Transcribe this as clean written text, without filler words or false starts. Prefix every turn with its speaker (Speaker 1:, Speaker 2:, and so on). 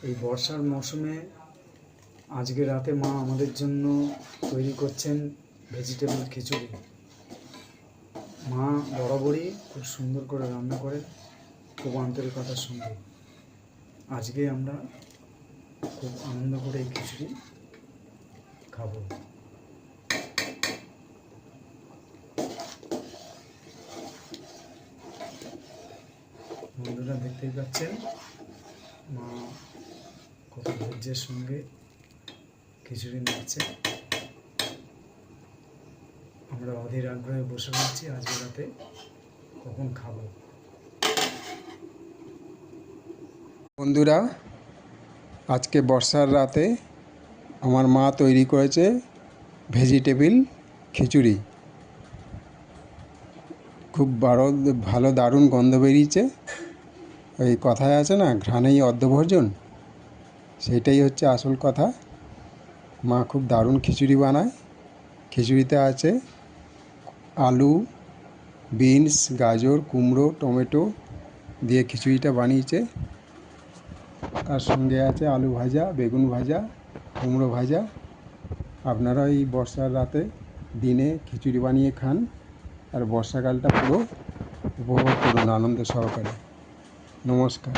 Speaker 1: এই বর্ষার মৌসুমে আজকে রাতে মা আমাদের জন্য তৈরি করছেন ভেজিটেবল খিচুড়ি। মা বরাবরই খুব সুন্দর করে রান্না করেন, খুব আন্তরিকতার সঙ্গে। আজকে আমরা খুব আনন্দ করে এই খিচুড়ি খাবো। বন্ধুরা দেখতেই পাচ্ছেন মা কত ধৈর্যের সঙ্গে খিচুড়ি নাড়ছে। আমরা অধীর আগ্রহে বসে রয়েছি আজকে রাতে কখন খাবো।
Speaker 2: বন্ধুরা, আজকে বর্ষার রাতে আমার মা তৈরি করেছে ভেজিটেবল খিচুড়ি। খুব ভালো দারুণ গন্ধ বেরিয়েছে। ওই কথায় আছে না, ঘ্রাণেই অর্ধভোজন, সেইটাই হচ্ছে আসল কথা। মা খুব দারুণ খিচুড়ি বানায়। খিচুড়িতে আছে আলু, বিনস, গাজর, কুমড়ো, টমেটো দিয়ে খিচুড়িটা বানিয়েছে। তার সঙ্গে আছে আলু ভাজা, বেগুন ভাজা, কুমড়ো ভাজা। আপনারা এই বর্ষার রাতে দিনে খিচুড়ি বানিয়ে খান আর বর্ষাকালটা পুরো উপভোগ করুন আনন্দ সহকারে। নমস্কার।